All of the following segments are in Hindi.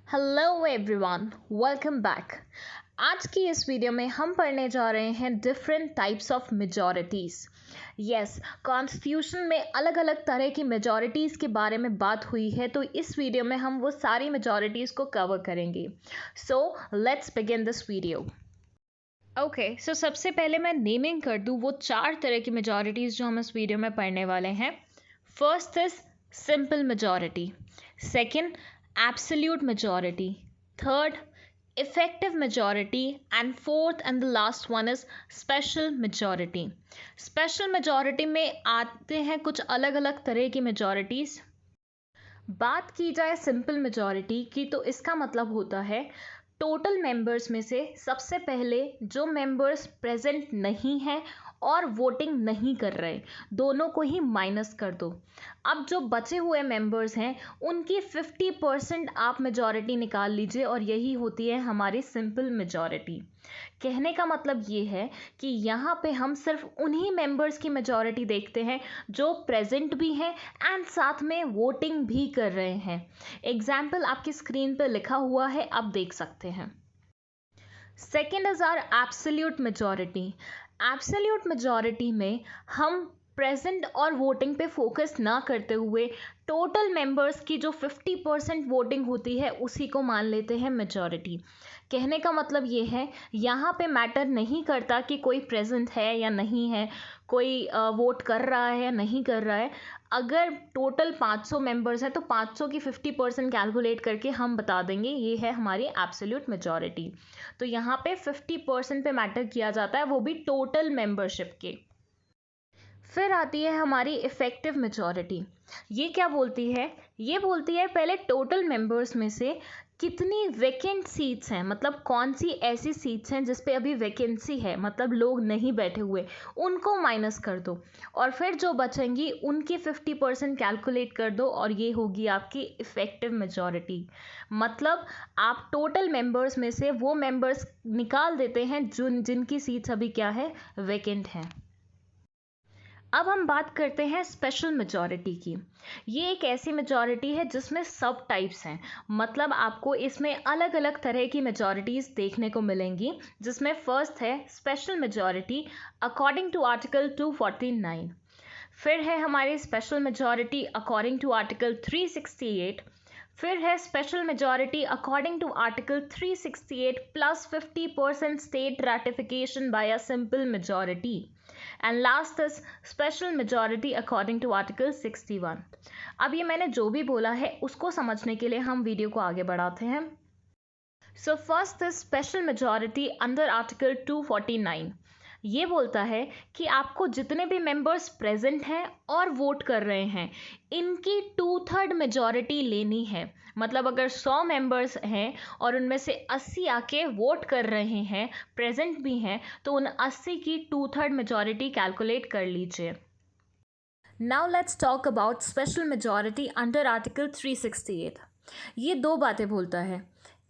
Hello everyone, welcome back. आज की इस वीडियो में हम पढ़ने जा रहे हैं different types of majorities. Yes, constitution में अलग अलग तरह की मेजॉरिटीज़ के बारे में बात हुई है, तो इस वीडियो में हम वो सारी मेजॉरिटीज़ को कवर करेंगे। So let's begin this video. Okay, so सबसे पहले मैं नेमिंग कर दूँ वो 4 तरह की मेजॉरिटीज़ जो हम इस वीडियो में पढ़ने वाले हैं। First is simple majority, second absolute majority, third effective majority, and fourth and the last one is special majority. Special majority में आते हैं कुछ अलग अलग तरह की majorities। बात की जाए सिंपल मेजॉरिटी की तो इसका मतलब होता है टोटल मेंबर्स में से सबसे पहले जो मेंबर्स प्रेजेंट नहीं हैं और वोटिंग नहीं कर रहे, दोनों को ही माइनस कर दो। अब जो बचे हुए मेंबर्स हैं उनकी 50% आप मेजॉरिटी निकाल लीजिए और यही होती है हमारी सिंपल मेजॉरिटी। कहने का मतलब ये है कि यहाँ पे हम सिर्फ उन्हीं मेंबर्स की मेजॉरिटी देखते हैं जो प्रेजेंट भी हैं एंड साथ में वोटिंग भी कर रहे हैं। एग्जाम्पल आपकी स्क्रीन पर लिखा हुआ है, आप देख सकते हैं। Second is our absolute majority. Absolute majority में हम प्रेजेंट और वोटिंग पे फोकस ना करते हुए टोटल मेंबर्स की जो 50% वोटिंग होती है उसी को मान लेते हैं मेजॉरिटी। कहने का मतलब ये है यहाँ पे मैटर नहीं करता कि कोई प्रेजेंट है या नहीं है, कोई वोट कर रहा है या नहीं कर रहा है। अगर टोटल 500 मेंबर्स हैं तो 500 की 50% कैलकुलेट करके हम बता देंगे ये है हमारी एब्सोल्यूट मेजॉरिटी। तो यहाँ पे 50% पे मैटर किया जाता है, वो भी टोटल मेंबरशिप के। फिर आती है हमारी इफ़ेक्टिव मेजॉरिटी। ये क्या बोलती है? ये बोलती है पहले टोटल मेंबर्स में से कितनी वैकेंट सीट्स हैं, मतलब कौन सी ऐसी सीट्स हैं जिस पे अभी वैकेंसी है, मतलब लोग नहीं बैठे हुए, उनको माइनस कर दो और फिर जो बचेंगी उनकी 50% कैलकुलेट कर दो और ये होगी आपकी इफ़ेक्टिव मेजॉरिटी। मतलब आप टोटल मेंबर्स में से वो मेंबर्स निकाल देते हैं जिनकी सीट्स अभी क्या है, वैकेंट हैं। अब हम बात करते हैं स्पेशल मेजॉरिटी की। ये एक ऐसी मेजॉरिटी है जिसमें सब टाइप्स हैं, मतलब आपको इसमें अलग अलग तरह की मेजॉरिटीज़ देखने को मिलेंगी, जिसमें फर्स्ट है special majority according to article 249। फिर है हमारी special majority according to article 368। फिर है special majority according to article 368 plus 50% state ratification by a simple majority. And last is special majority according to article 61। अब ये मैंने जो भी बोला है उसको समझने के लिए हम वीडियो को आगे बढ़ाते हैं। So first is special majority under article 249। ये बोलता है कि आपको जितने भी मेंबर्स प्रेजेंट हैं और वोट कर रहे हैं इनकी 2/3 मेजॉरिटी लेनी है। मतलब अगर 100 मेंबर्स हैं और उनमें से 80 आके वोट कर रहे हैं, प्रेजेंट भी हैं, तो उन 80 की 2/3 मेजॉरिटी कैलकुलेट कर लीजिए। Now let's talk about special majority under article 368। ये दो बातें बोलता है।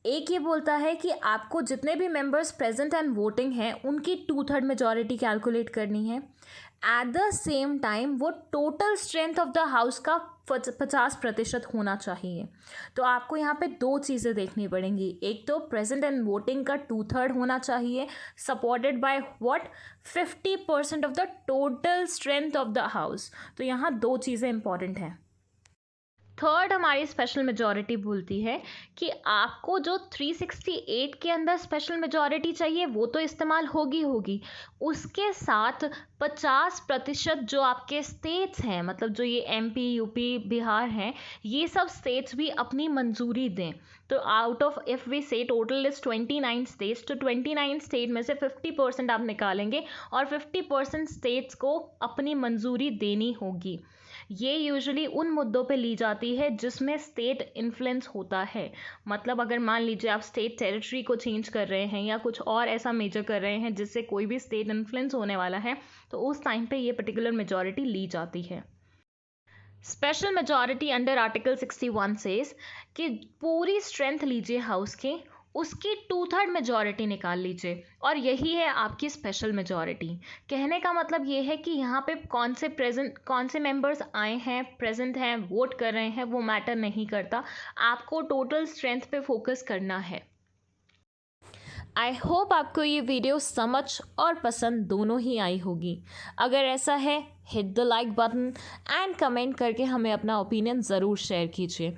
एक ये बोलता है कि आपको जितने भी मेंबर्स प्रेजेंट एंड वोटिंग हैं उनकी 2/3 मेजॉरिटी कैलकुलेट करनी है। एट द सेम टाइम वो total strength of the house का 50% होना चाहिए। तो आपको यहाँ पे दो चीज़ें देखनी पड़ेंगी। एक तो प्रेजेंट एंड वोटिंग का 2/3 होना चाहिए, supported by what, 50% of the total strength of the house. तो यहाँ दो चीज़ें इंपॉर्टेंट हैं। थर्ड हमारी स्पेशल मेजॉरिटी बोलती है कि आपको जो 368 के अंदर स्पेशल मेजॉरिटी चाहिए वो तो इस्तेमाल होगी, उसके साथ 50% जो आपके स्टेट्स हैं, मतलब जो ये MP, UP, बिहार हैं, ये सब स्टेट्स भी अपनी मंजूरी दें। तो आउट ऑफ इफ़ वी से टोटल इज 29 स्टेट्स, तो 29 स्टेट में से 50% आप निकालेंगे और 50% स्टेट्स को अपनी मंजूरी देनी होगी। ये यूजुअली उन मुद्दों पे ली जाती है जिसमें स्टेट इन्फ्लुएंस होता है। मतलब अगर मान लीजिए आप स्टेट टेरिटरी को चेंज कर रहे हैं या कुछ और ऐसा मेजर कर रहे हैं जिससे कोई भी स्टेट इन्फ्लुएंस होने वाला है, तो उस टाइम पे ये पर्टिकुलर मेजॉरिटी ली जाती है। Special majority under article 61 says कि पूरी स्ट्रेंथ लीजिए हाउस के, उसकी 2/3 मेजॉरिटी निकाल लीजिए और यही है आपकी स्पेशल मेजॉरिटी। कहने का मतलब ये है कि यहाँ पे कौन से मेंबर्स आए हैं, प्रेजेंट हैं, वोट कर रहे हैं, वो मैटर नहीं करता। आपको टोटल स्ट्रेंथ पे फोकस करना है। आई होप आपको ये वीडियो समझ और पसंद दोनों ही आई होगी। अगर ऐसा है, hit the like button and comment करके हमें अपना ओपिनियन ज़रूर शेयर कीजिए।